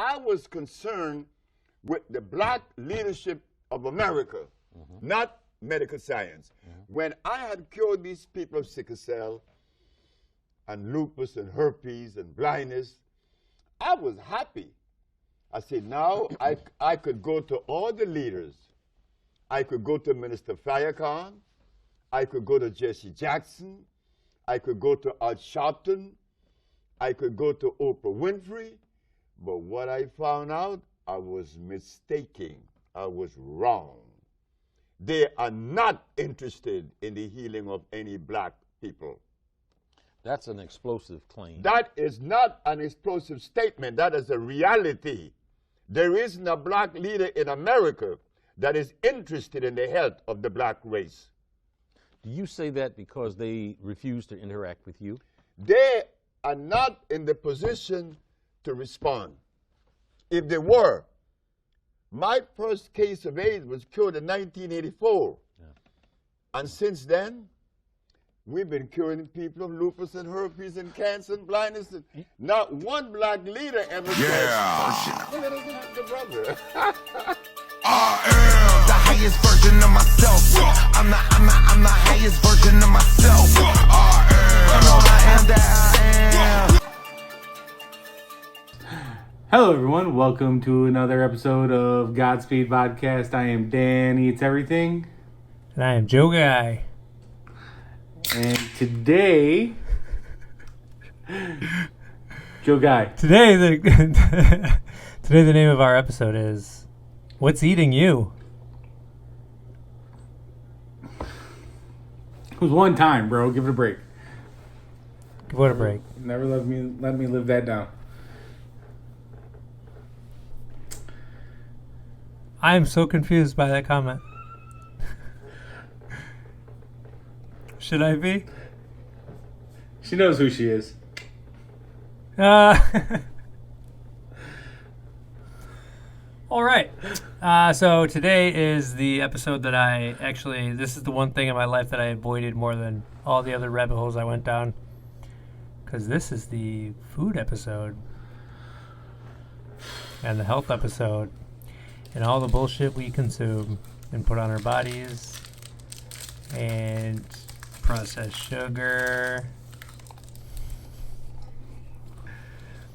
I was concerned with the black leadership of America, not medical science. When I had cured these people of sickle cell and lupus and herpes and blindness, I was happy. I said, now I could go to all the leaders. I could go to Minister Farrakhan. I could go to Jesse Jackson. I could go to Al Sharpton. I could go to Oprah Winfrey. But what I found out, I was mistaken. I was wrong. They are not interested in the healing of any black people. That's an explosive claim. That is not an explosive statement. That is a reality. There isn't a black leader in America that is interested in the health of the black race. Do you say that because they refuse to interact with you? They are not in the position to respond. If they were, my first case of AIDS was cured in 1984. Yeah. And since then, we've been curing people of lupus and herpes and cancer and blindness. And not one black leader ever said, look at the brother. I am the highest version of myself. I'm the highest version of myself. I am that I am. Hello everyone, welcome to another episode of Godspeed Podcast. I am Dan Eats Everything. And I am Joe Guy. And today, Joe Guy. Today the name of our episode is What's Eating You? It was one time, bro. Give it a break. Give it a break. Never let me live that down. I am so confused by that comment. Should I be? She knows who she is. All right. So today is the episode that this is the one thing in my life that I avoided more than all the other rabbit holes I went down. Because this is the food episode. And the health episode. And all the bullshit we consume and put on our bodies. And processed sugar.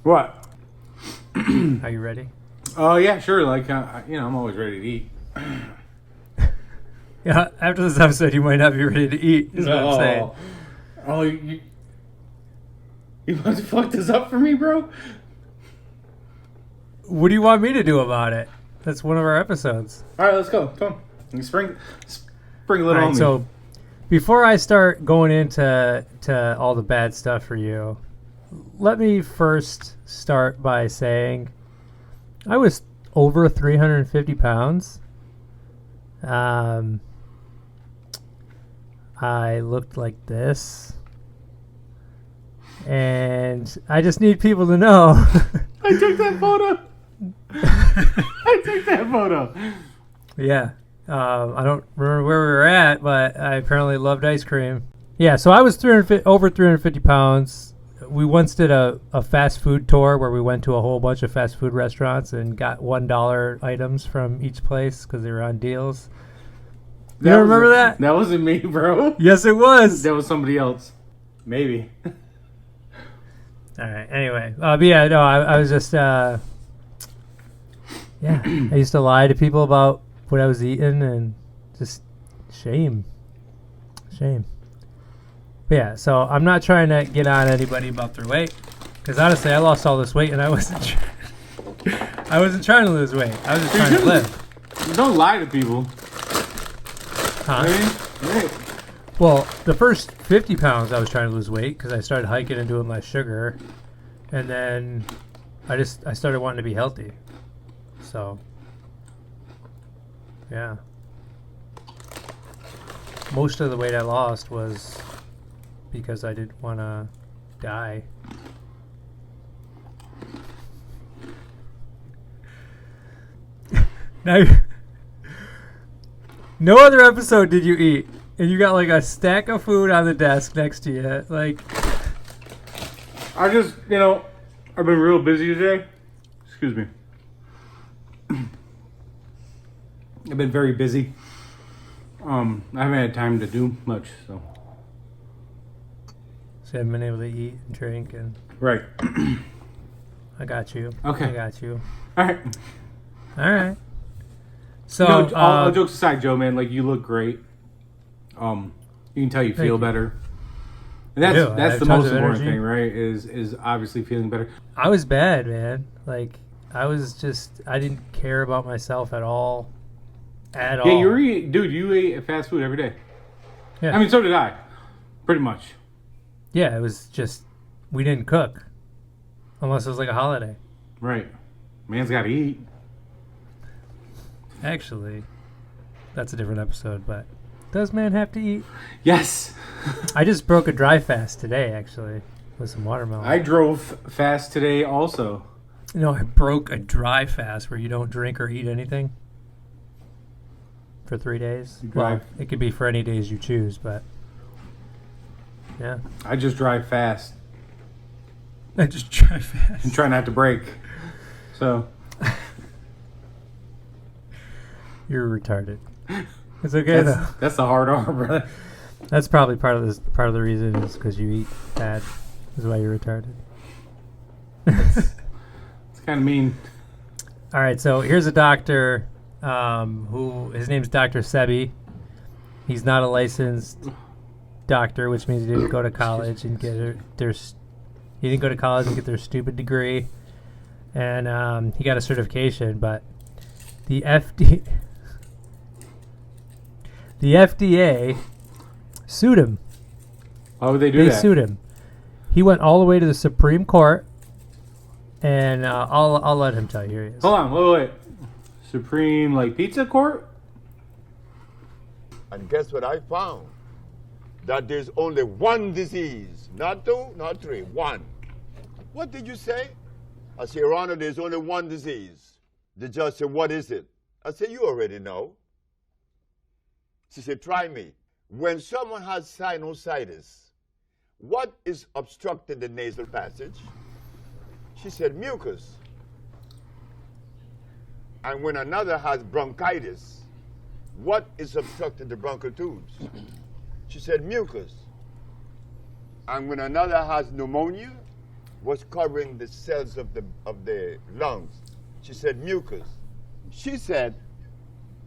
What? Are you ready? Oh, yeah, sure. Like, I'm always ready to eat. Yeah, after this episode, you might not be ready to eat, is what I'm saying. Oh, you about to fuck this up for me, bro? What do you want me to do about it? That's one of our episodes. All right, let's go. Come on. Spring a little on me. So before I start going into all the bad stuff for you, let me first start by saying I was over 350 pounds. I looked like this. And I just need people to know. I took that photo. I took that photo. Yeah. I don't remember where we were at, but I apparently loved ice cream. Yeah, so I was over 350 pounds. We once did a fast food tour where we went to a whole bunch of fast food restaurants and got $1 items from each place because they were on deals. You don't remember that? That wasn't me, bro. Yes, it was. That was somebody else. Maybe. All right. Anyway, but yeah, no, I was just, I used to lie to people about what I was eating and just shame. But yeah, so I'm not trying to get on anybody about their weight because honestly, I lost all this weight and I wasn't trying to lose weight. I was just trying to live. Don't lie to people. Huh? Right. Well, the first 50 pounds I was trying to lose weight because I started hiking and doing less sugar. And then I started wanting to be healthy. So, yeah. Most of the weight I lost was because I didn't want to die. Now, no other episode did you eat. And you got like a stack of food on the desk next to you. Like, I just, I've been real busy today. Excuse me. I've been very busy. I haven't had time to do much, so. So you haven't been able to eat and drink, and Right. I got you. Okay. I got you. All right. All right. So, No, all jokes aside, Joe, man, like, you look great. You can tell you Thank feel you. better. And I that's do. I that's have the tons most of important energy. thing, right? Is obviously feeling better. I was bad, man. Like, I didn't care about myself at all. At all. Yeah, you ate fast food every day. Yeah. I mean, so did I. Pretty much. Yeah, it was just, we didn't cook. Unless it was like a holiday. Right. Man's got to eat. Actually, that's a different episode, but does man have to eat? Yes. I just broke a dry fast today, actually, with some watermelon. I drove fast today also. I broke a dry fast where you don't drink or eat anything for 3 days. You Well, drive- it could be for any days you choose, but yeah. I just drive fast I just dry fast. and try not to break. So, You're retarded. It's okay though. that's the hard R, brother. That's probably part of the reason is because you eat bad. Is why you're retarded. It's kind of mean. All right, so here's a doctor who his name's Dr. Sebi. He's not a licensed doctor, which means he didn't go to college and get he didn't go to college and get their stupid degree, and he got a certification, but the FDA sued him. Why would they do They that? sued him. He went all the way to the Supreme Court, and I'll let him tell you. Here he is. Hold on, wait. Supreme, like, pizza court? And guess what I found? That there's only one disease. Not two, not three, one. What did you say? I said, Your Honor, there's only one disease. The judge said, what is it? I said, you already know. She said, try me. When someone has sinusitis, what is obstructing the nasal passage? She said, mucus. And when another has bronchitis, what is obstructing the bronchial tubes? She said, mucus. And when another has pneumonia, what's covering the cells of the lungs? She said, mucus. She said,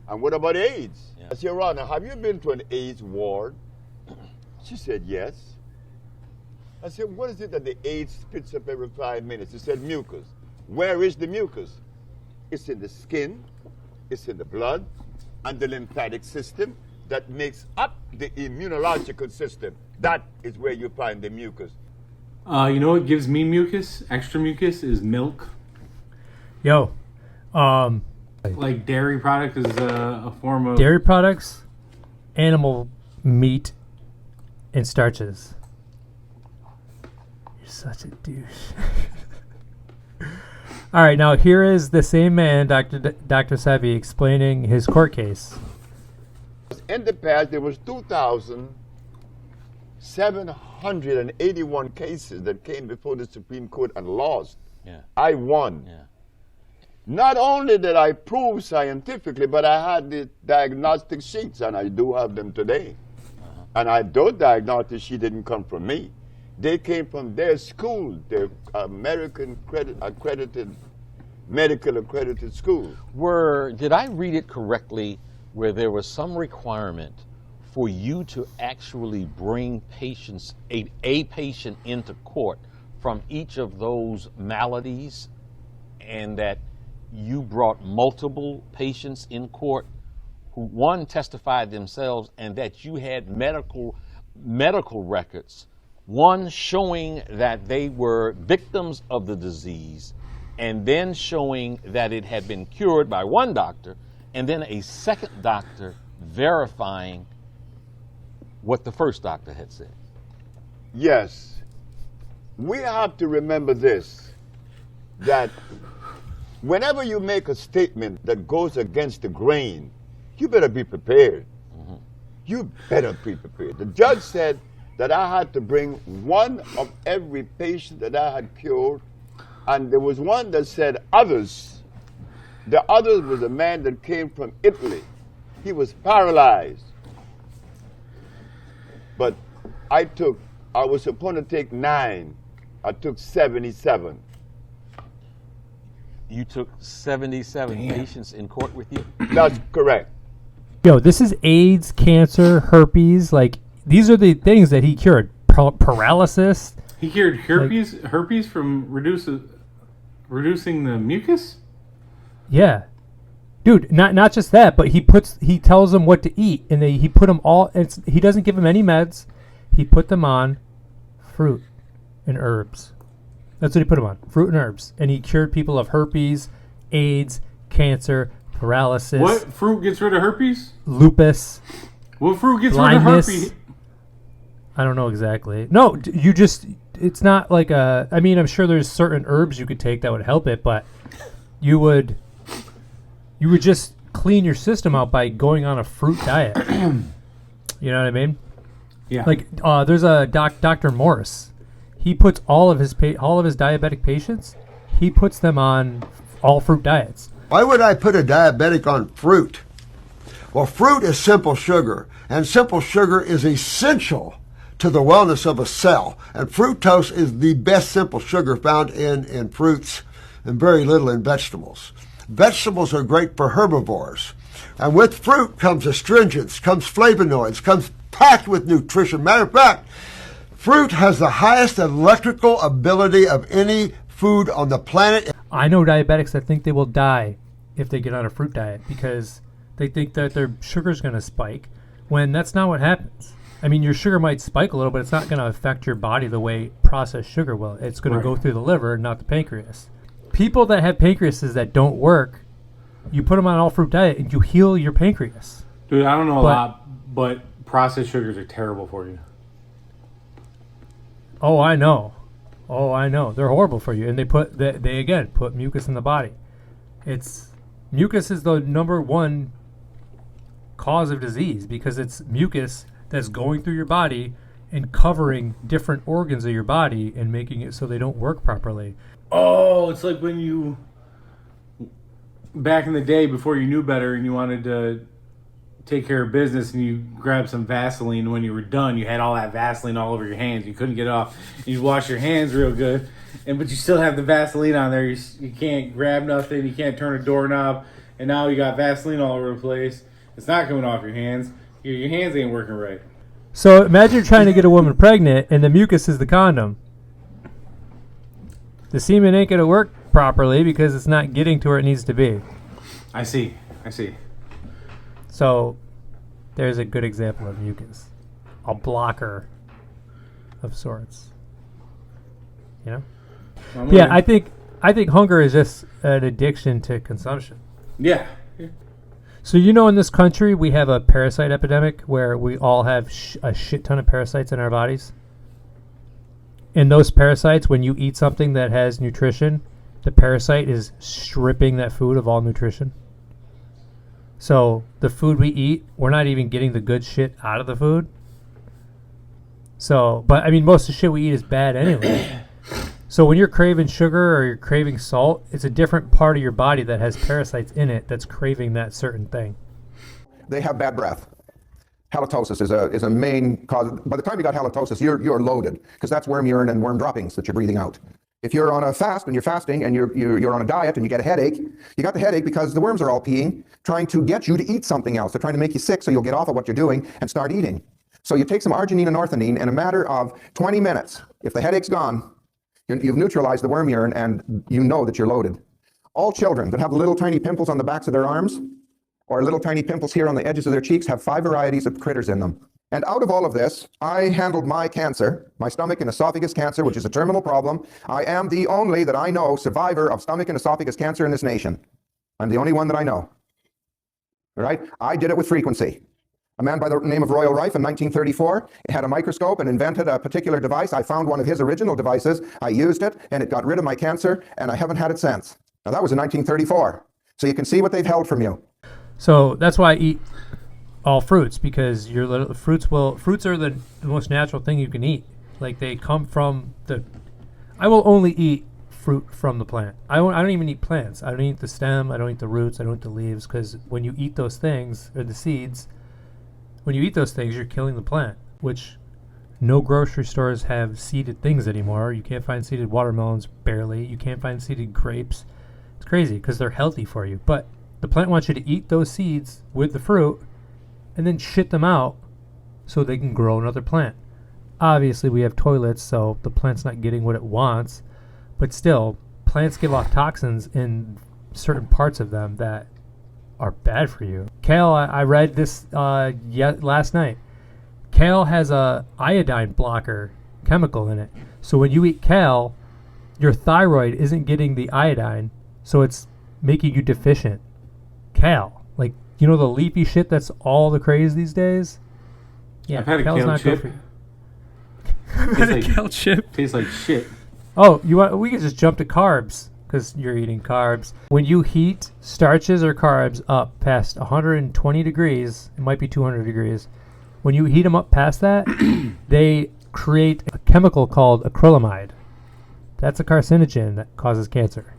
and what about AIDS? I said, Your Honor, have you been to an AIDS ward? She said, yes. I said, what is it that the AIDS spits up every 5 minutes? She said, mucus. Where is the mucus? It's in the skin, it's in the blood, and the lymphatic system that makes up the immunological system. That is where you find the mucus. You know what gives me mucus? Extra mucus is milk. Yo, Like dairy product is a form of dairy products, animal meat, and starches. You're such a douche. All right, now here is the same man, Dr. Sebi, explaining his court case. In the past, there was 2,781 cases that came before the Supreme Court and lost. Yeah. I won. Yeah. Not only did I prove scientifically, but I had the diagnostic sheets, and I do have them today. And those diagnostic sheets didn't come from me. They came from their school, their American accredited, medical accredited school. Did I read it correctly where there was some requirement for you to actually bring patients, a patient into court from each of those maladies, and that you brought multiple patients in court who, one, testified themselves, and that you had medical records, one showing that they were victims of the disease, and then showing that it had been cured by one doctor, and then a second doctor verifying what the first doctor had said. Yes. We have to remember this, that whenever you make a statement that goes against the grain, you better be prepared. You better be prepared. The judge said that I had to bring one of every patient that I had cured And there was one that said others. The others was a man that came from Italy. He was paralyzed. But I was supposed to take 9. I took 77. You took 77 patients in court with you? That's correct. Yo, this is AIDS, cancer, herpes. Like, these are the things that he cured. Paralysis. He cured herpes from reducing the mucus? Yeah. Dude, not just that, but he tells them what to eat, and he put them all. He doesn't give them any meds. He put them on fruit and herbs. That's what he put them on, fruit and herbs, and he cured people of herpes, AIDS, cancer, paralysis. What fruit gets rid of herpes? Lupus. What fruit gets blindness. rid of herpes? I don't know exactly. No, you just. It's not like a. I mean, I'm sure there's certain herbs you could take that would help it, but you would just clean your system out by going on a fruit diet. You know what I mean? Yeah. Like there's a Dr. Morris. He puts all of his diabetic patients. He puts them on all fruit diets. Why would I put a diabetic on fruit? Well, fruit is simple sugar, and simple sugar is essential to the wellness of a cell. And fructose is the best simple sugar found in fruits and very little in vegetables. Vegetables are great for herbivores. And with fruit comes astringents, comes flavonoids, comes packed with nutrition. Matter of fact, fruit has the highest electrical ability of any food on the planet. I know diabetics that think they will die if they get on a fruit diet because they think that their sugar's going to spike when that's not what happens. I mean, your sugar might spike a little, but it's not going to affect your body the way processed sugar will. It's going to go through the liver, not the pancreas. People that have pancreases that don't work, you put them on an all-fruit diet and you heal your pancreas. Dude, I don't know a lot, but processed sugars are terrible for you. Oh, I know. They're horrible for you. And they again put mucus in the body. Mucus is the number one cause of disease because it's mucus that's going through your body and covering different organs of your body and making it so they don't work properly. Oh, it's like when you, back in the day before you knew better and you wanted to take care of business and you grabbed some Vaseline, and when you were done, you had all that Vaseline all over your hands. You couldn't get it off. You wash your hands real good, but you still have the Vaseline on there. You can't grab nothing. You can't turn a doorknob, and now you got Vaseline all over the place. It's not coming off your hands. Your hands ain't working right. So imagine trying to get a woman pregnant and the mucus is the condom. The semen ain't going to work properly because it's not getting to where it needs to be. I see. So there's a good example of mucus. A blocker of sorts. You know? Yeah, I think hunger is just an addiction to consumption. Yeah. So in this country we have a parasite epidemic where we all have a shit ton of parasites in our bodies. And those parasites, when you eat something that has nutrition, the parasite is stripping that food of all nutrition. So the food we eat, we're not even getting the good shit out of the food. So, but I mean, most of the shit we eat is bad anyway. So when you're craving sugar or you're craving salt, it's a different part of your body that has parasites in it that's craving that certain thing. They have bad breath. Halitosis is a main cause. By the time you got halitosis, you're loaded because that's worm urine and worm droppings that you're breathing out. If you're on a fast and you're fasting and you're on a diet and you get a headache, you got the headache because the worms are all peeing, trying to get you to eat something else. They're trying to make you sick so you'll get off of what you're doing and start eating. So you take some arginine and orthodine in a matter of 20 minutes. If the headache's gone, you've neutralized the worm urine and you know that you're loaded. All children that have little tiny pimples on the backs of their arms or little tiny pimples here on the edges of their cheeks have 5 varieties of critters in them. And out of all of this, I handled my cancer, my stomach and esophagus cancer, which is a terminal problem. I am the only that I know survivor of stomach and esophagus cancer in this nation. I'm the only one that I know. All right? I did it with frequency. A man by the name of Royal Rife in 1934 had a microscope and invented a particular device. I found one of his original devices. I used it, and it got rid of my cancer, and I haven't had it since. Now, that was in 1934. So you can see what they've held from you. So that's why I eat all fruits, because fruits are the most natural thing you can eat. Like, they come from I will only eat fruit from the plant. I don't even eat plants. I don't eat the stem. I don't eat the roots. I don't eat the leaves, because when you eat those things, or the seeds, when you eat those things, you're killing the plant, which no grocery stores have seeded things anymore. You can't find seeded watermelons, barely. You can't find seeded grapes. It's crazy because they're healthy for you. But the plant wants you to eat those seeds with the fruit and then shit them out so they can grow another plant. Obviously, we have toilets, so the plant's not getting what it wants. But still, plants give off toxins in certain parts of them that are bad for you. Kale, I read this last night. Kale has a iodine blocker chemical in it. So when you eat kale, your thyroid isn't getting the iodine, so it's making you deficient. Kale, like, you know the leafy shit that's all the craze these days? Yeah, I've had a kale's kale not chip. good for you. I've had a kale chip. Tastes like shit. Oh, we could just jump to carbs, because you're eating carbs. When you heat starches or carbs up past 120 degrees, it might be 200 degrees, when you heat them up past that, they create a chemical called acrylamide. That's a carcinogen that causes cancer.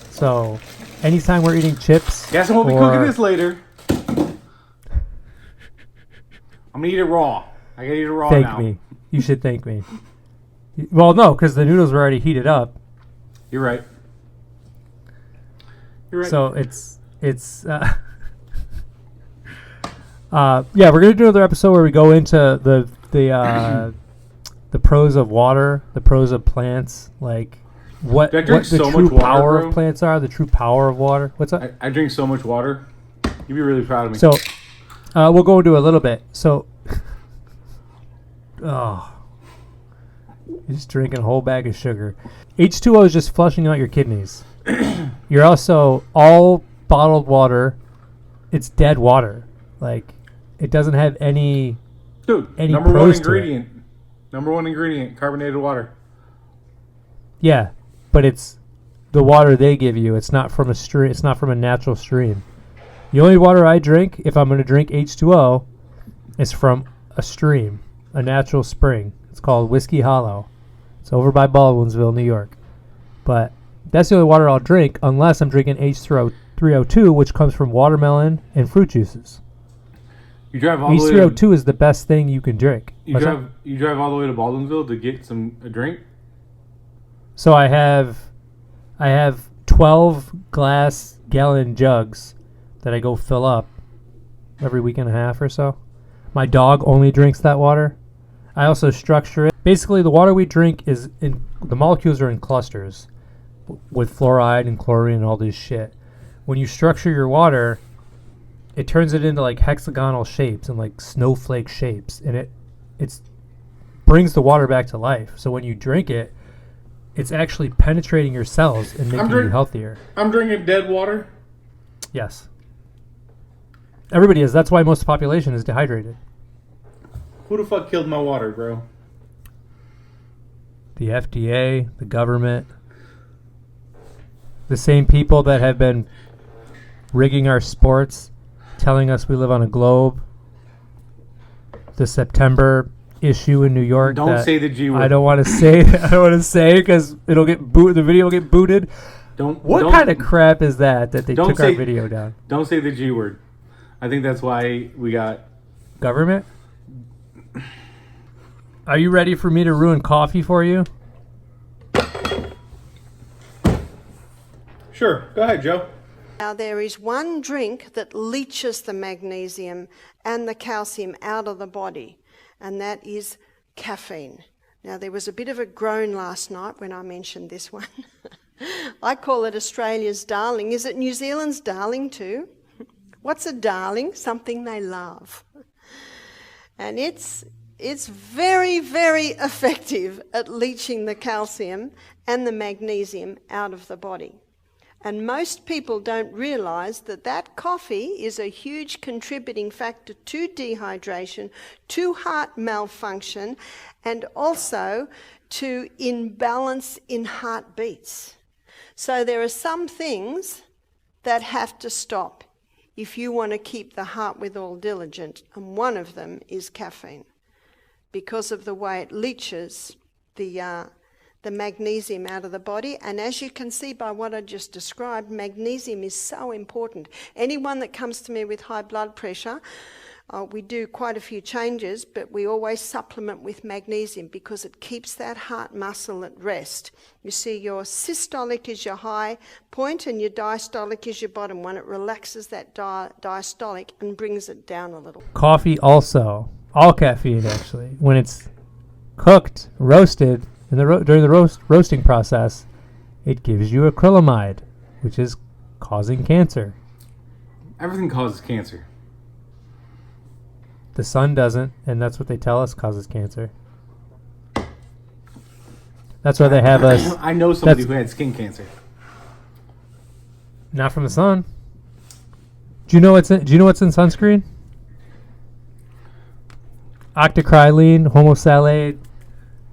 So, anytime we're eating chips, Guess I won't be cooking this later. I'm gonna eat it raw. I gotta eat it raw now. Thank me. You should thank me. Well, no, because the noodles were already heated up. You're right. You're right. So it's yeah, we're gonna do another episode where we go into the pros of water, the pros of plants, like what I drink the so true much water, power bro? of plants are, the true power of water. What's up? I drink so much water. You'd be really proud of me. So we'll go into a little bit. So oh, you're just drinking a whole bag of sugar. H2O is just flushing out your kidneys. You're also all bottled water. It's dead water. Like, it doesn't have any Dude, number one pros to it. ingredient. Number one ingredient, carbonated water. Yeah, but it's the water they give you. It's not from a stream. It's not from a natural stream. The only water I drink, if I'm going to drink H2O, is from a stream, a natural spring. It's called Whiskey Hollow. It's over by Baldwinsville, New York. But that's the only water I'll drink unless I'm drinking H3O2, which comes from watermelon and fruit juices. You drive all the way. H3O2 is the best thing you can drink. You drive all the way to Baldwinsville to get a drink. So I have 12 gallon jugs that I go fill up every week and a half or so. My dog only drinks that water. I also structure it. Basically, the water we drink the molecules are in clusters with fluoride and chlorine and all this shit. When you structure your water, it turns it into like hexagonal shapes and like snowflake shapes, and it brings the water back to life. So when you drink it, it's actually penetrating your cells and making you healthier. I'm drinking dead water. Yes. Everybody is. That's why most of the population is dehydrated. Who the fuck killed my water, bro? The FDA, the government, the same people that have been rigging our sports, telling us we live on a globe. The September issue in New York. Don't say the G word. I don't want to say. I don't want to say because it'll get the video will get booted. What kind of crap is that they took our video down? Don't say the G word. I think that's why we got government. Are you ready for me to ruin coffee for you? Sure. Go ahead, Joe. Now, there is one drink that leaches the magnesium and the calcium out of the body, and that is caffeine. Now, there was a bit of a groan last night when I mentioned this one. I call it Australia's darling. Is it New Zealand's darling too? What's a darling? Something they love. And it's very, very effective at leaching the calcium and the magnesium out of the body. And most people don't realise that coffee is a huge contributing factor to dehydration, to heart malfunction, and also to imbalance in heartbeats. So there are some things that have to stop if you want to keep the heart withal diligent, and one of them is caffeine, because of the way it leaches the magnesium out of the body. And as you can see by what I just described, magnesium is so important. Anyone that comes to me with high blood pressure, we do quite a few changes, but we always supplement with magnesium because it keeps that heart muscle at rest. You see, your systolic is your high point and your diastolic is your bottom one. It relaxes that diastolic and brings it down a little. Coffee also, all caffeine actually, when it's cooked, roasted, during the roasting process, it gives you acrylamide, which is causing cancer. Everything causes cancer. The sun doesn't, and that's what they tell us causes cancer. That's why they have us. I know somebody who had skin cancer. Not from the sun. Do you know what's in sunscreen? Octocrylene, homosalate,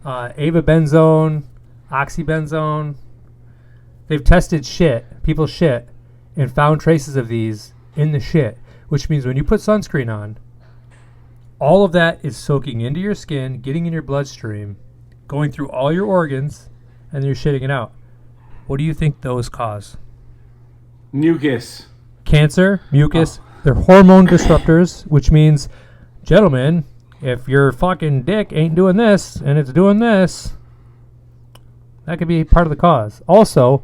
avobenzone, oxybenzone. They've tested people's shit, and found traces of these in the shit, which means when you put sunscreen on, all of that is soaking into your skin, getting in your bloodstream, going through all your organs, and then you're shitting it out. What do you think those cause? Mucus. Cancer, mucus. They're hormone disruptors, which means, gentlemen, if your fucking dick ain't doing this and it's doing this, that could be part of the cause. Also,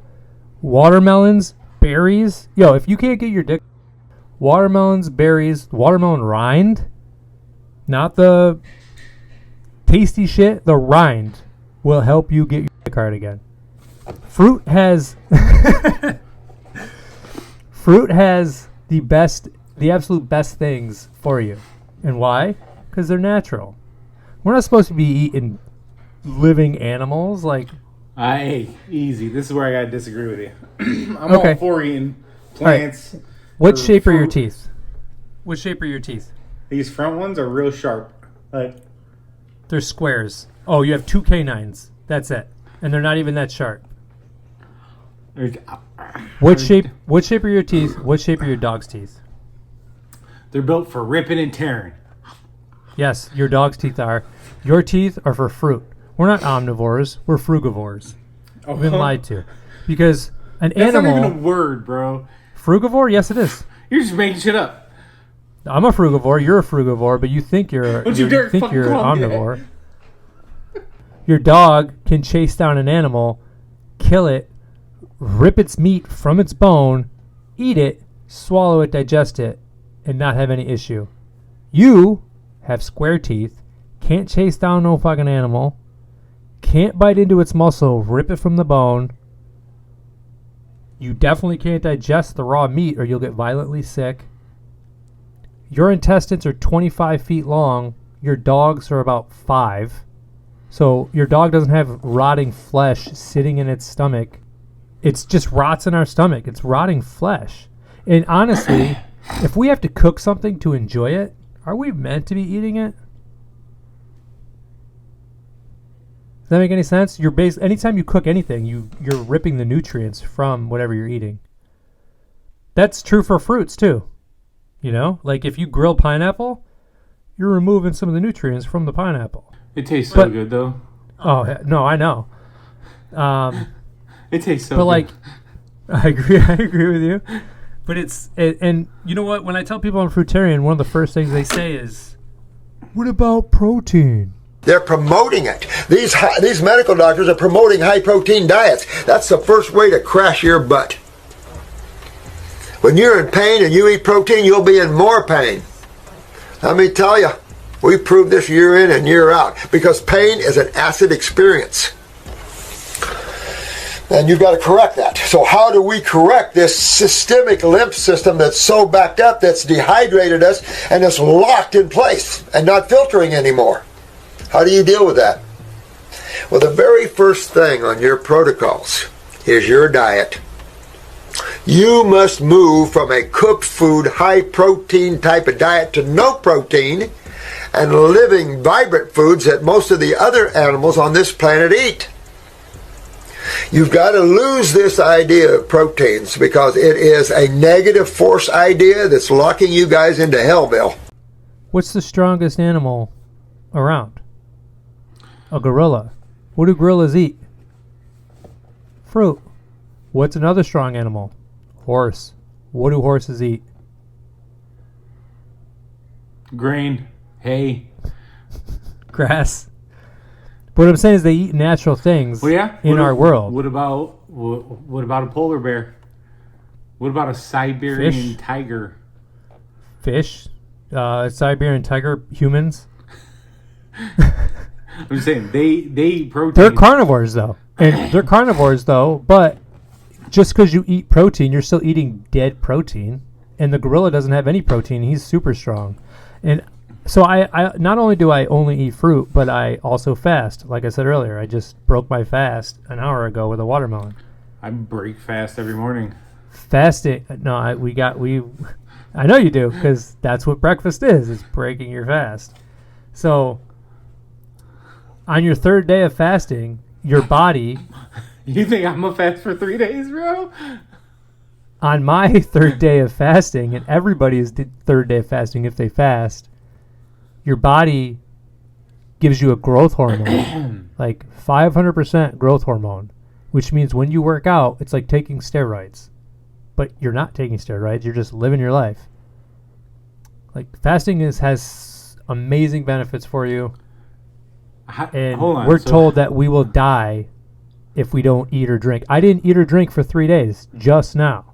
watermelons, berries. Yo, if you can't get your dick, watermelons, berries, watermelon rind, not the tasty shit, the rind will help you get your dick hard again. Fruit has the absolute best things for you. And why? Because they're natural. We're not supposed to be eating living animals like. Hey, easy. This is where I gotta disagree with you. I'm Okay. all for eating plants. Right. What or shape are your fruit. teeth? What shape are your teeth? These front ones are real sharp. They're squares. Oh, you have two canines. That's it. And they're not even that sharp. What shape are your teeth? What shape are your dog's teeth? They're built for ripping and tearing. Yes, your dog's teeth are. Your teeth are for fruit. We're not omnivores. We're frugivores. We've been lied to. Because an That's animal... not even a word, bro. Frugivore? Yes, it is. You're just making shit up. I'm a frugivore. You're a frugivore, but you think you're Don't you dare fucking an call me that. omnivore. Your dog can chase down an animal, kill it, rip its meat from its bone, eat it, swallow it, digest it, and not have any issue. You have square teeth, can't chase down no fucking animal, can't bite into its muscle, rip it from the bone. You definitely can't digest the raw meat or you'll get violently sick. Your intestines are 25 feet long. Your dog's are about 5. So your dog doesn't have rotting flesh sitting in its stomach. It's just rots in our stomach. It's rotting flesh. And honestly, if we have to cook something to enjoy it, are we meant to be eating it? Does that make any sense? Anytime you cook anything, you're ripping the nutrients from whatever you're eating. That's true for fruits too. You know, like if you grill pineapple, you're removing some of the nutrients from the pineapple. It tastes so good, though. Oh no, I know. It tastes so but good. like, I agree with you. But and you know what? When I tell people I'm fruitarian, one of the first things they say is, "What about protein?" They're promoting it. These medical doctors are promoting high-protein diets. That's the first way to crash your butt. When you're in pain and you eat protein, you'll be in more pain. Let me tell you, we prove this year in and year out because pain is an acid experience. And you've got to correct that. So how do we correct this systemic lymph system that's so backed up, that's dehydrated us, and is locked in place and not filtering anymore? How do you deal with that? Well, the very first thing on your protocols is your diet. You must move from a cooked food, high protein type of diet to no protein and living, vibrant foods that most of the other animals on this planet eat. You've got to lose this idea of proteins because it is a negative force idea that's locking you guys into Hellville. What's the strongest animal around? A gorilla. What do gorillas eat? Fruit. What's another strong animal? Horse. What do horses eat? Grain, hay. Grass. But what I'm saying is they eat natural things Well, yeah. in our world. What about a polar bear? What about a Siberian Fish. tiger? Fish. Siberian tiger. Humans. I'm just saying they eat protein. They're carnivores, though. And they're carnivores, though, but just because you eat protein, you're still eating dead protein. And the gorilla doesn't have any protein. He's super strong. And so I not only do I only eat fruit, but I also fast. Like I said earlier, I just broke my fast an hour ago with a watermelon. I break fast every morning. Fasting? No, I know you do, because that's what breakfast is. It's breaking your fast. So on your third day of fasting, your body... You think I'm gonna fast for 3 days, bro? On my third day of fasting, and everybody's third day of fasting if they fast, your body gives you a growth hormone, like 500% growth hormone, which means when you work out, it's like taking steroids. But you're not taking steroids, you're just living your life. Like, fasting has amazing benefits for you. And Hold on, we're so- told that we will die if we don't eat or drink. I didn't eat or drink for 3 days, just now.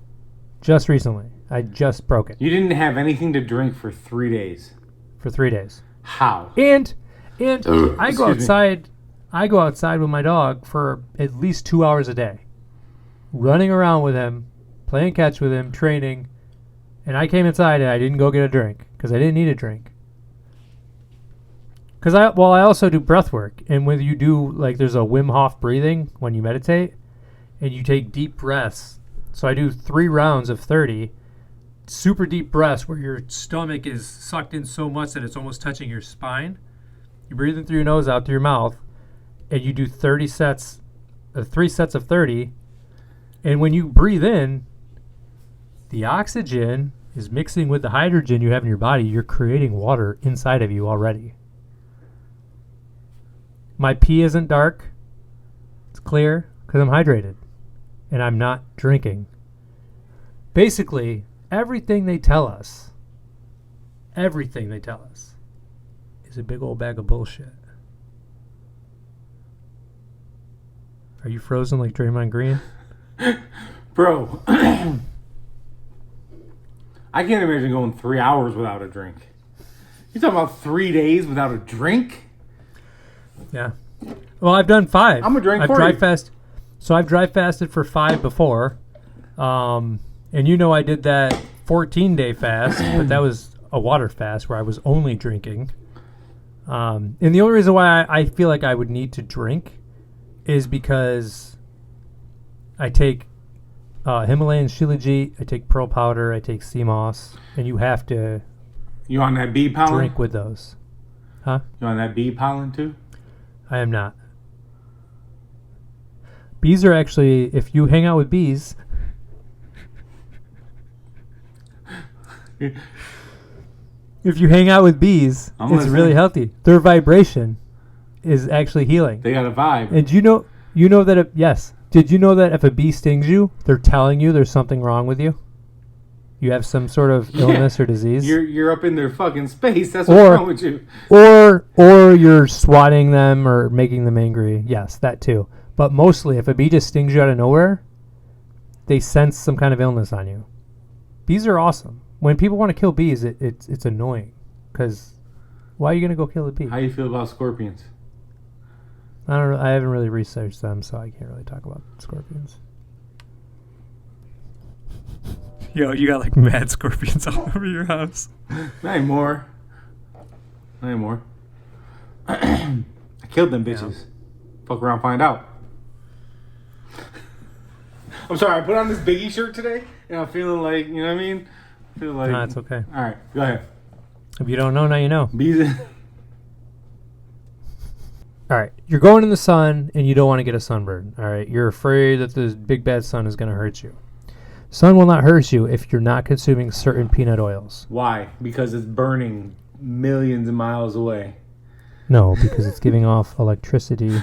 Just recently. I just broke it You didn't have anything to drink for 3 days. for 3 days. How? And I go Excuse me. outside. I go outside with my dog for at least 2 hours a day, running around with him, playing catch with him, training. And I came inside and I didn't go get a drink because I didn't need a drink. Because I also do breath work, and when you do, like, there's a Wim Hof breathing when you meditate, and you take deep breaths. So I do 3 rounds of 30 super deep breaths where your stomach is sucked in so much that it's almost touching your spine. You breathe in through your nose, out through your mouth, and you do 3 sets of 30. And when you breathe in, the oxygen is mixing with the hydrogen you have in your body. You're creating water inside of you already. My pee isn't dark. It's clear because I'm hydrated. And I'm not drinking. Basically, everything they tell us is a big old bag of bullshit. Are you frozen like Draymond Green? Bro, I can't imagine going 3 hours without a drink. You talking about 3 days without a drink? Yeah. Well, I've done 5. I'm a drink I've for dry you. fast. So I've dry fasted for 5 before. And I did that 14-day fast, but that was a water fast where I was only drinking. And the only reason why I feel like I would need to drink is because I take Himalayan Shilajit, I take pearl powder, I take sea moss, and you have to You on that bee pollen? drink with those. Huh? You on that bee pollen too? I am not. Bees are actually, if you hang out with bees, it's I'm really listening. healthy. Their vibration is actually healing. They got a vibe. And you know that yes. Did you know that if a bee stings you, they're telling you there's something wrong with you? You have some sort of illness or disease? You're up in their fucking space. That's what's Or- wrong with you. Or you're swatting them or making them angry. Yes, that too. But mostly, if a bee just stings you out of nowhere, they sense some kind of illness on you. Bees are awesome. When people want to kill bees, it's annoying. Because why are you going to go kill a bee? How you feel about scorpions? I don't know. I haven't really researched them, so I can't really talk about scorpions. Yo, you got like mad scorpions all over your house. Not anymore. I killed them bitches. Fuck around, find out. I'm sorry, I put on this Biggie shirt today, and I'm feeling like, you know what I mean? I feel like... Nah, it's okay. All right, go ahead. If you don't know, now you know. Bees... All right, you're going in the sun and you don't want to get a sunburn. All right, you're afraid that the big bad sun is going to hurt you. Sun will not hurt you if you're not consuming certain peanut oils. Why? Because it's burning millions of miles away. No, because it's giving off electricity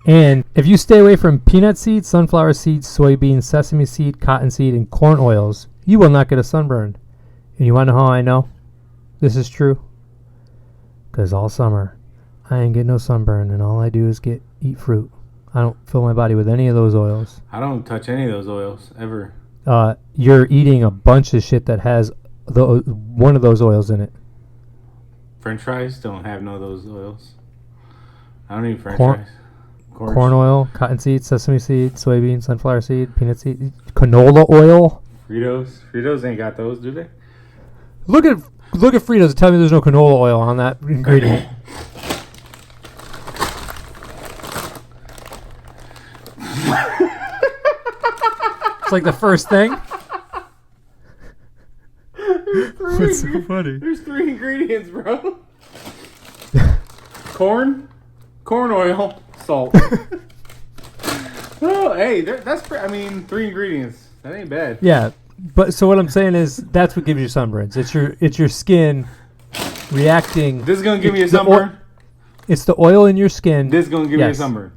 And if you stay away from peanut seed, sunflower seed, soybean, sesame seed, cottonseed, and corn oils, you will not get a sunburn. And you want to know how I know this is true? Because all summer, I ain't get no sunburn, and all I do is eat fruit. I don't fill my body with any of those oils. I don't touch any of those oils ever. You're eating a bunch of shit that has one of those oils in it. French fries don't have no of those oils. I don't eat French Corn- fries. Corn oil, cottonseed, sesame seed, soybean, sunflower seed, peanut seed, canola oil. Fritos ain't got those, do they? Look at Fritos and tell me there's no canola oil on that ingredient. It's like the first thing. It's so funny. There's 3 ingredients, bro. corn oil, salt. Oh, hey, that's 3 ingredients. That ain't bad. Yeah, but so what I'm saying is that's what gives you sunburns. It's your skin reacting. This is gonna give me a sunburn. It's the oil in your skin. This is gonna give me a sunburn.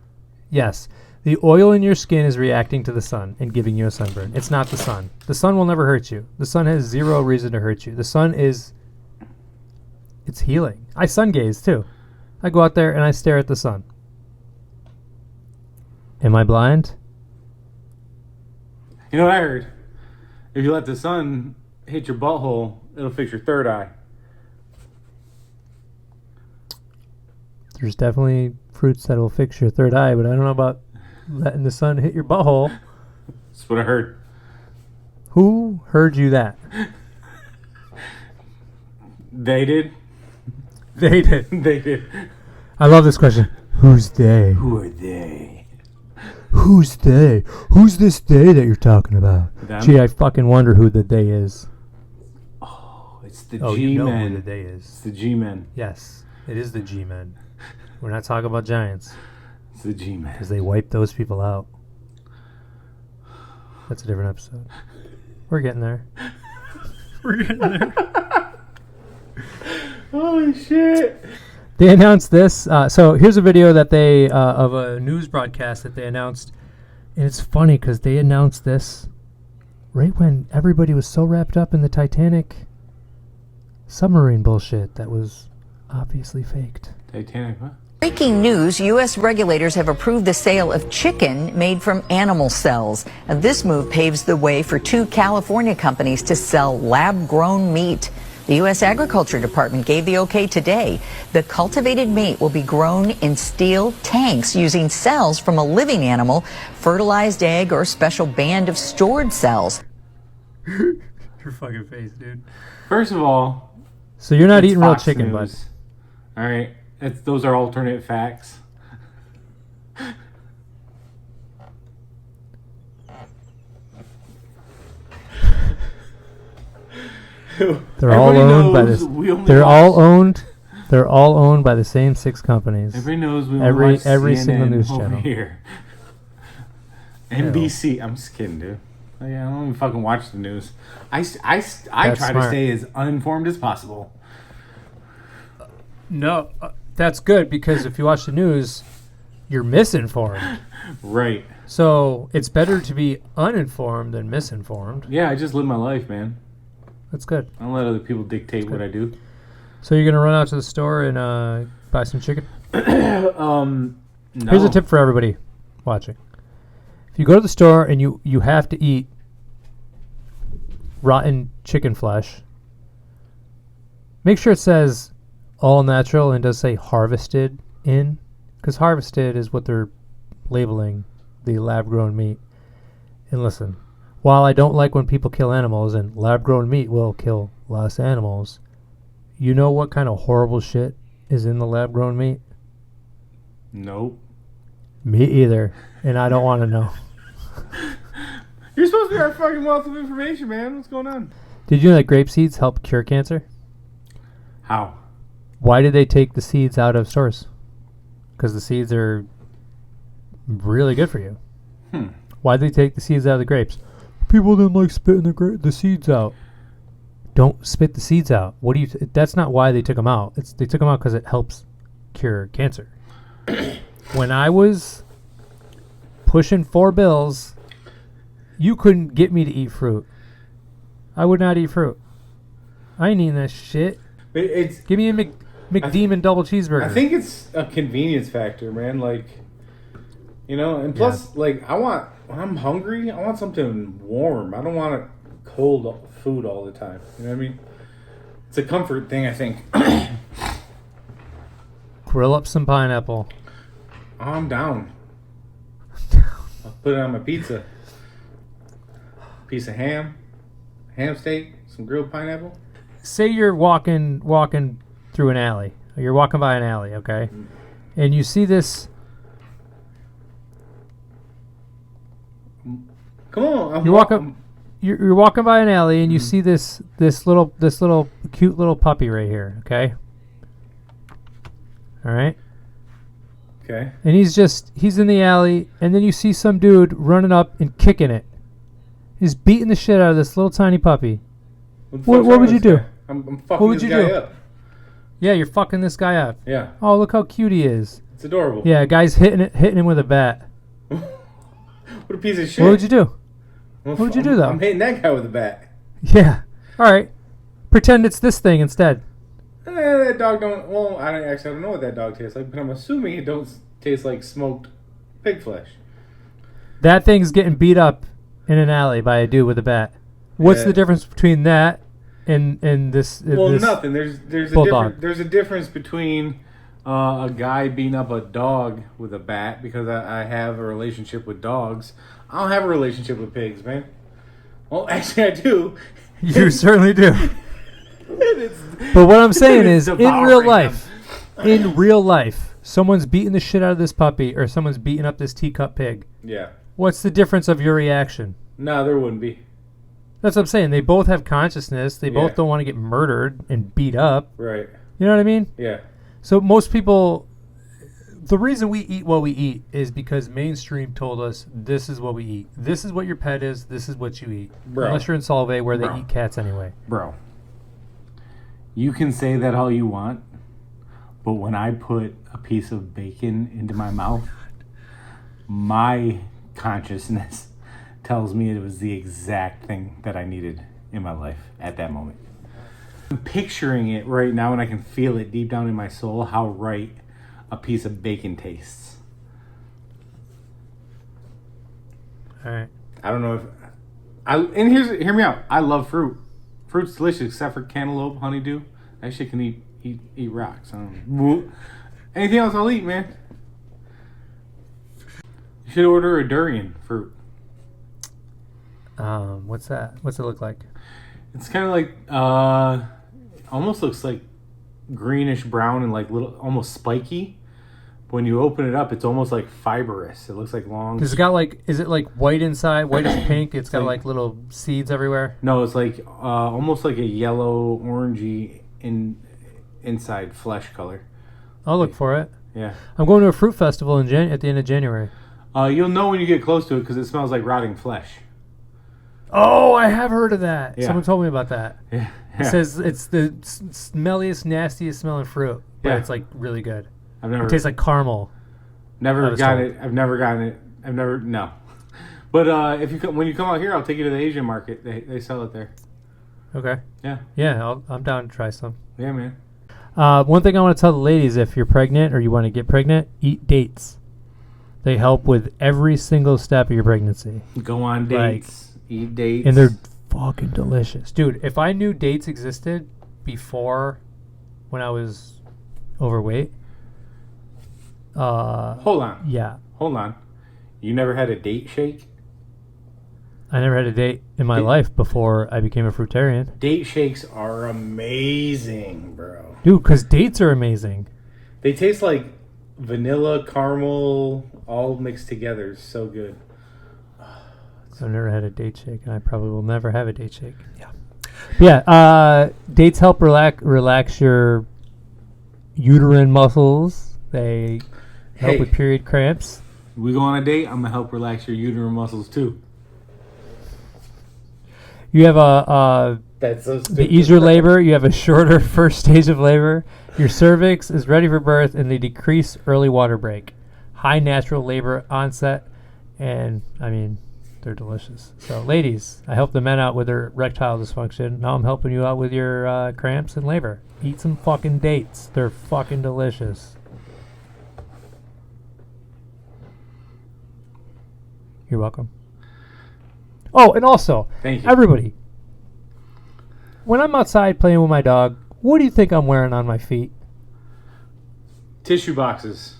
Yes. The oil in your skin is reacting to the sun and giving you a sunburn. It's not the sun. The sun will never hurt you. The sun has zero reason to hurt you. The sun it's healing. I sun gaze too. I go out there and I stare at the sun. Am I blind? You know what I heard? If you let the sun hit your butthole, it'll fix your third eye. There's definitely fruits that will fix your third eye, but I don't know about letting the sun hit your butthole. That's what I heard. Who heard you that? They did. They did. They did. I love this question. Who's they? Who are they? Who's they? Who's this they that you're talking about? Them? Gee, I fucking wonder who the they is. Oh, it's the Oh, G-men. you know who the they It's is. the G-men. Yes, it is the G-men. We're not talking about Giants It's the G-men. because they wiped those people out. That's a different episode. We're getting there. We're getting there. Holy shit. They announced this. So here's a video that they of a news broadcast that they announced, and it's funny because they announced this right when everybody was so wrapped up in the Titanic submarine bullshit that was obviously faked. Titanic, huh? Breaking news, U.S. regulators have approved the sale of chicken made from animal cells. And this move paves the way for 2 California companies to sell lab-grown meat. The U.S. Agriculture Department gave the okay today. The cultivated meat will be grown in steel tanks using cells from a living animal, fertilized egg, or a special band of stored cells. Your fucking face, dude. First of all, So you're not it's eating real Fox chicken, bud. News. All right, those are alternate facts. They're all Everybody owned by knows this. we only They're all watch- owned. They're all owned by the same 6 companies. Everybody knows we Every- watch every CNN single news over channel. here. NBC. I'm just kidding, dude. Oh, yeah, I don't even fucking watch the news. I try to smart. stay as uninformed as possible. No, that's good because if you watch the news, you're misinformed. Right. So it's better to be uninformed than misinformed. Yeah, I just live my life, man. That's good. I don't let other people dictate what I do. So you're gonna run out to the store and buy some chicken. No. Here's a tip for everybody watching: if you go to the store and you have to eat rotten chicken flesh, make sure it says all natural and does say harvested in, because harvested is what they're labeling the lab-grown meat. And listen, while I don't like when people kill animals, and lab-grown meat will kill less animals, you know what kind of horrible shit is in the lab-grown meat? Nope. Me either, and I don't want to know. You're supposed to be our fucking wealth of information, man. What's going on? Did you know that grape seeds help cure cancer? How? Why did they take the seeds out of stores? Because the seeds are really good for you. Why did they take the seeds out of the grapes? People didn't like spitting the seeds out. Don't spit the seeds out. What do you? That's not why they took them out. They took them out because it helps cure cancer. When I was pushing $4, you couldn't get me to eat fruit. I would not eat fruit. I ain't eating that shit. Give me a McDemon double cheeseburger. I think it's a convenience factor, man. Like, you know, and plus, like, when I'm hungry, I want something warm. I don't want cold food all the time. You know what I mean? It's a comfort thing, I think. Grill up some pineapple. I'm down. I'll put it on my pizza. Piece of ham steak, some grilled pineapple. Say you're walking through an alley. You're walking by an alley, okay? And you see this. Come on, You're walking by an alley and you see this little cute little puppy right here, okay? All right. Okay. And he's in the alley, and then you see some dude running up and kicking it. He's beating the shit out of this little tiny puppy. What would you do? I'm fucking this guy up. Yeah, you're fucking this guy up. Yeah. Oh, look how cute he is. It's adorable. Yeah, guy's hitting him with a bat. What a piece of shit. What would you do? What would you do, though? I'm hitting that guy with a bat. Yeah. All right. Pretend it's this thing instead. That dog don't... Well, I don't know what that dog tastes like, but I'm assuming it don't taste like smoked pig flesh. That thing's getting beat up in an alley by a dude with a bat. What's the difference between that and this? Well, this nothing. There's a difference between a guy beating up a dog with a bat because I have a relationship with dogs. I don't have a relationship with pigs, man. Well, actually, I do. You certainly do. But what I'm saying is, in real life, someone's beating the shit out of this puppy or someone's beating up this teacup pig. Yeah. What's the difference of your reaction? No, there wouldn't be. That's what I'm saying. They both have consciousness. They both don't want to get murdered and beat up. Right. You know what I mean? Yeah. So most people, the reason we eat what we eat is because mainstream told us this is what we eat. This is what your pet is. This is what you eat. Bro. Unless you're in Solvay where they eat cats anyway. Bro. You can say that all you want, but when I put a piece of bacon into my mouth, my consciousness tells me it was the exact thing that I needed in my life at that moment. I'm picturing it right now and I can feel it deep down in my soul how right a piece of bacon tastes. All right. I don't know if... hear me out. I love fruit. Fruit's delicious except for cantaloupe, honeydew. That shit can eat rocks. Anything else I'll eat, man. You should order a durian fruit. What's that? What's it look like? It's kind of like almost looks like greenish brown and like little almost spiky. But when you open it up, it's almost like fibrous. It looks like long. Is it like white inside, whitish pink? It's got like little seeds everywhere. No, it's like almost like a yellow orangey inside flesh color. I'll look for it. Yeah. I'm going to a fruit festival at the end of January. You'll know when you get close to it because it smells like rotting flesh. Oh, I have heard of that. Yeah. Someone told me about that. Yeah. It says it's the smelliest, nastiest smelling fruit, but it's like really good. It tastes like caramel. Never got it. I've never gotten it. No. But when you come out here, I'll take you to the Asian market. They sell it there. Okay. Yeah. Yeah, I'm down to try some. Yeah, man. One thing I want to tell the ladies, if you're pregnant or you want to get pregnant, eat dates. They help with every single step of your pregnancy. Go on dates. Eat dates. And they're fucking delicious. Dude, if I knew dates existed before when I was overweight. Hold on. Yeah. Hold on. You never had a date shake? I never had a date in my life before I became a fruitarian. Date shakes are amazing, bro. Dude, because dates are amazing. They taste like vanilla, caramel, all mixed together. It's so good. I've never had a date shake, and I probably will never have a date shake. Yeah. Dates help relax your uterine muscles. They help with period cramps. We go on a date, I'm gonna help relax your uterine muscles too. You have That's so stupid. the easier labor. You have a shorter first stage of labor. Your cervix is ready for birth, and they decrease early water break. High natural labor onset And I mean, they're delicious. So, ladies, I helped the men out with their erectile dysfunction. Now I'm helping you out with your cramps and labor. Eat some fucking dates. They're fucking delicious. You're welcome. Oh, and also, Thank you. everybody, when I'm outside playing with my dog, what do you think I'm wearing on my feet? Tissue boxes.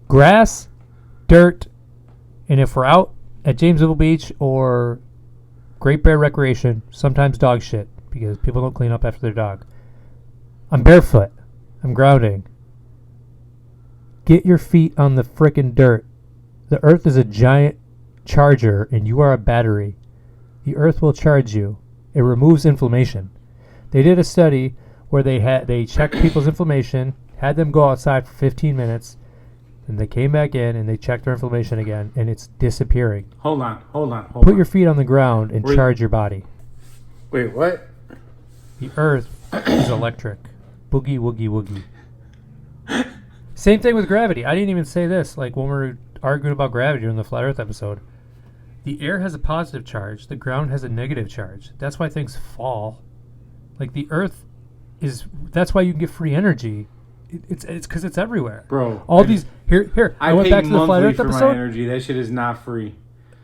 Grass, dirt, and if we're out at Jamesville Beach or Great Bear Recreation, sometimes dog shit, because people don't clean up after their dog. I'm barefoot. I'm grounding. Get your feet on the frickin' dirt. The earth is a giant charger, and you are a battery. The earth will charge you. It removes inflammation. They did a study where they checked people's inflammation, had them go outside for 15 minutes, and they came back in and they checked their inflammation again, and it's disappearing. Hold on. Put your feet on the ground and charge your body. Wait, what? The earth is electric. Boogie, woogie, woogie. Same thing with gravity. I didn't even say this, like when we were arguing about gravity in the Flat Earth episode. The air has a positive charge. The ground has a negative charge. That's why things fall. Like the earth is... That's why you can get free energy. It's because it's everywhere. Bro. All these... Here. I went back to the Flat Earth for episode. my energy. That shit is not free.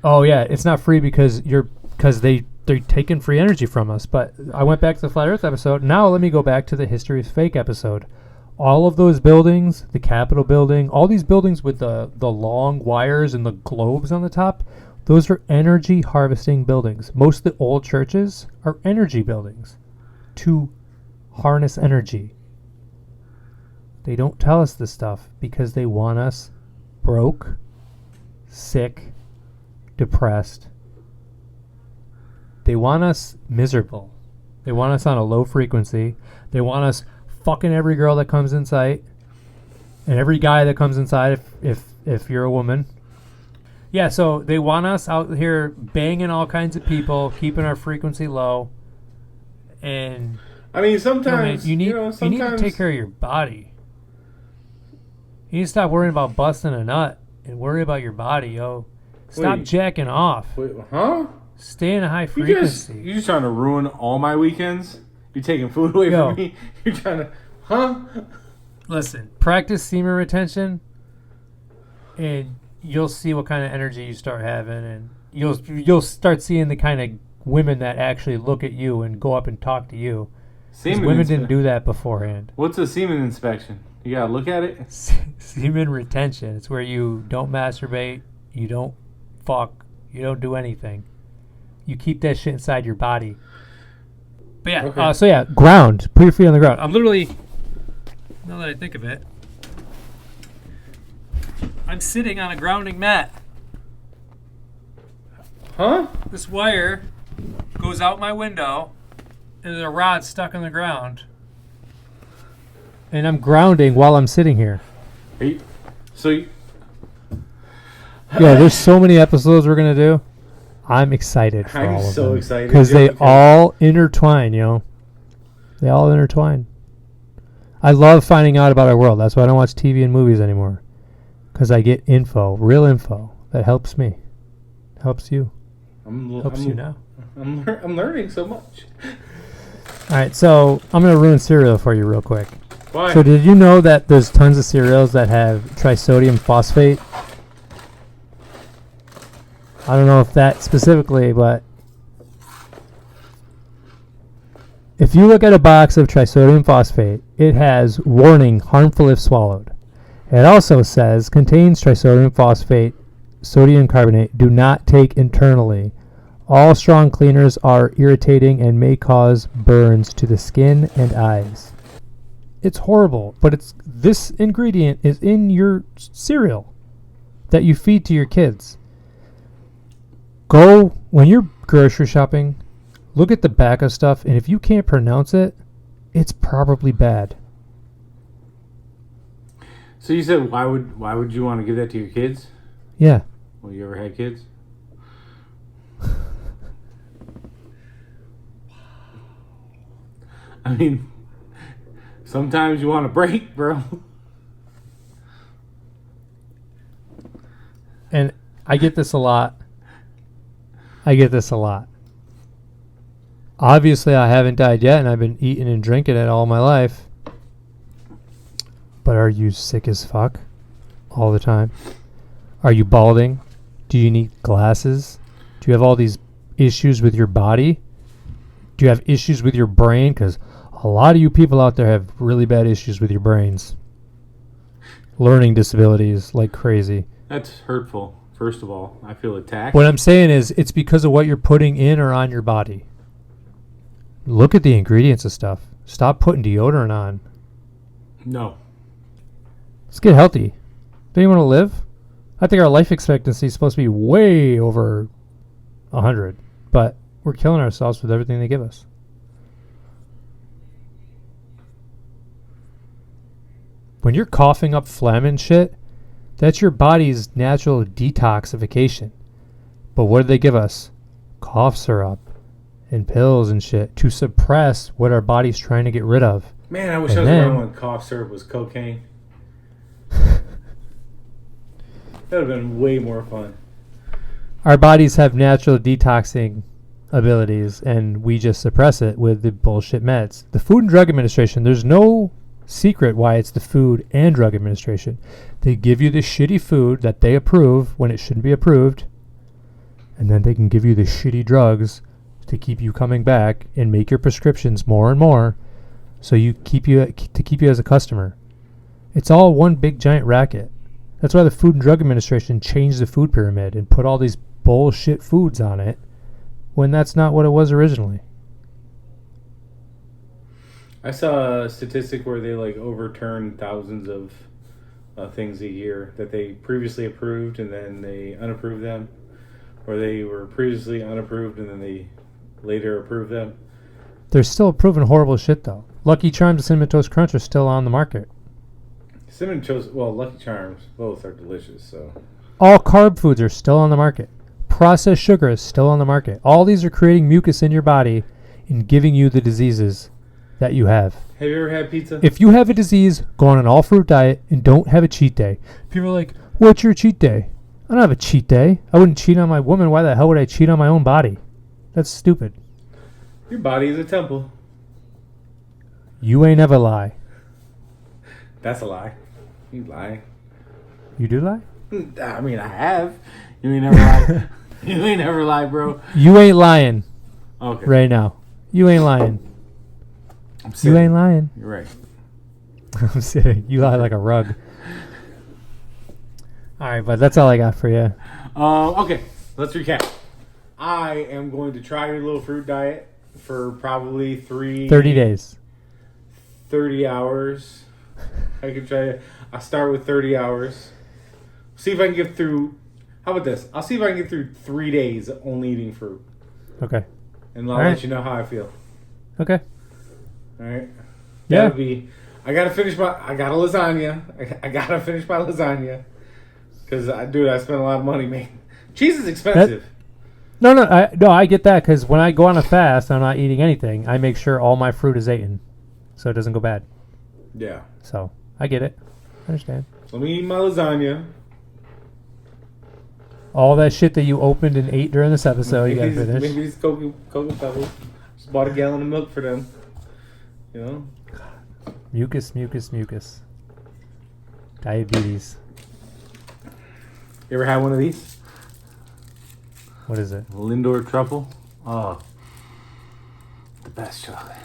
Oh, yeah. It's not free because they're taking free energy from us. But I went back to the Flat Earth episode. Now let me go back to the History is Fake episode. All of those buildings, the Capitol building, all these buildings with the long wires and the globes on the top, those are energy harvesting buildings. Most of the old churches are energy buildings to harness energy. They don't tell us this stuff because they want us broke, sick, depressed. They want us miserable. They want us on a low frequency. They want us fucking every girl that comes in sight and every guy that comes inside if you're a woman. Yeah, so they want us out here banging all kinds of people, keeping our frequency low. And I mean, sometimes you need to take care of your body. You need to stop worrying about busting a nut and worry about your body, yo. Stop jacking off. Wait, huh? Stay in a high frequency. You just trying to ruin all my weekends? You're taking food away from me? You're trying to... Huh? Listen, practice semen retention, and you'll see what kind of energy you start having, and you'll start seeing the kind of women that actually look at you and go up and talk to you. Women didn't do that beforehand. What's a semen inspection? You gotta look at it? Semen retention. It's where you don't masturbate, you don't fuck, you don't do anything. You keep that shit inside your body. But yeah, okay. Ground. Put your feet on the ground. I'm literally, now that I think of it, I'm sitting on a grounding mat. Huh? This wire goes out my window, and there's a rod stuck in the ground. And I'm grounding while I'm sitting here. Yeah, there's so many episodes we're going to do. I'm excited for all of them. I'm so excited. Because they all intertwine, yo. They all intertwine. I love finding out about our world. That's why I don't watch TV and movies anymore. Because I get info, real info, that helps me. Helps you. Helps you now. I'm learning so much. All right, so I'm going to ruin cereal for you real quick. Why? So did you know that there's tons of cereals that have trisodium phosphate? I don't know if that specifically, but if you look at a box of trisodium phosphate, it has warning, harmful if swallowed. It also says contains trisodium phosphate, sodium carbonate, do not take internally. All strong cleaners are irritating and may cause burns to the skin and eyes. It's horrible, but this ingredient is in your cereal that you feed to your kids. Go, when you're grocery shopping, look at the back of stuff, and if you can't pronounce it, it's probably bad. So you said why would you want to give that to your kids? Yeah. Well, you ever had kids? I mean, sometimes you want a break, bro. And I get this a lot. Obviously, I haven't died yet, and I've been eating and drinking it all my life. But are you sick as fuck all the time? Are you balding? Do you need glasses? Do you have all these issues with your body? Do you have issues with your brain? Because a lot of you people out there have really bad issues with your brains. Learning disabilities like crazy. That's hurtful, first of all. I feel attacked. What I'm saying is it's because of what you're putting in or on your body. Look at the ingredients of stuff. Stop putting deodorant on. No. Let's get healthy. Don't you want to live? I think our life expectancy is supposed to be way over 100, but we're killing ourselves with everything they give us. When you're coughing up phlegm and shit, that's your body's natural detoxification. But what do they give us? Cough syrup and pills and shit to suppress what our body's trying to get rid of. Man, I wish I was around when cough syrup was cocaine. That would have been way more fun. Our bodies have natural detoxing abilities, and we just suppress it with the bullshit meds. The Food and Drug Administration, there's no secret why it's the Food and Drug Administration. They give you the shitty food that they approve when it shouldn't be approved, and then they can give you the shitty drugs to keep you coming back and make your prescriptions more and more, so to keep you as a customer. It's all one big giant racket. That's why the Food and Drug Administration changed the food pyramid and put all these bullshit foods on it when that's not what it was originally. I saw a statistic where they overturned thousands of things a year that they previously approved and then they unapproved them, or they were previously unapproved and then they later approved them. They're still approving horrible shit though. Lucky Charms and Cinnamon Toast Crunch are still on the market. Cinnamon Toast, well, Lucky Charms, both are delicious. So all carb foods are still on the market. Processed sugar is still on the market. All these are creating mucus in your body and giving you the diseases that you have. Have you ever had pizza? If you have a disease, go on an all-fruit diet and don't have a cheat day. People are like, what's your cheat day? I don't have a cheat day. I wouldn't cheat on my woman. Why the hell would I cheat on my own body? That's stupid. Your body is a temple. You ain't ever lie. That's a lie. You lie. You do lie? I mean, I have. You ain't never lied. You ain't never lied, bro. You ain't lying. Okay. Right now. You ain't lying. You ain't lying. You're right. I'm sitting. You lie like a rug. All right, but that's all I got for you. Okay, let's recap. I am going to try your little fruit diet for probably 30 days. 30 hours. I can try it. I'll start with 30 hours. See if I can get through. How about this? I'll see if I can get through 3 days only eating fruit. Okay. And I'll let you know how I feel. Okay. All right. Yeah. That'll be. I gotta finish my. I got a lasagna. I gotta finish my lasagna. Because I spend a lot of money, man. Cheese is expensive. I get that because when I go on a fast, I'm not eating anything. I make sure all my fruit is eaten, so it doesn't go bad. Yeah. So I get it. I understand. So let me eat my lasagna. All that shit that you opened and ate during this episode, you gotta finish. Maybe these Cocoa Pebbles. Just bought a gallon of milk for them. You know? Mucus. Diabetes. You ever had one of these? What is it? Lindor truffle. Oh. The best chocolate.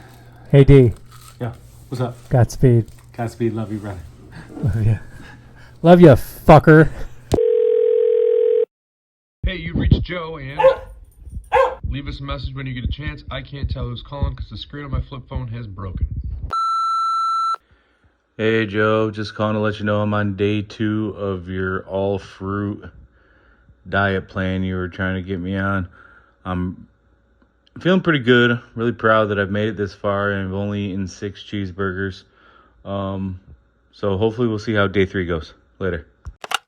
Hey, D. Yeah. What's up? Godspeed. Godspeed. Love you, brother. Love you. Love you, fucker. Hey, you reached Joe and leave us a message when you get a chance. I can't tell who's calling because the screen on my flip phone has broken. Hey Joe, just calling to let you know I'm on day 2 of your all fruit diet plan you were trying to get me on. I'm feeling pretty good. Really proud that I've made it this far and I've only eaten 6 cheeseburgers. So hopefully we'll see how day 3 goes. Later.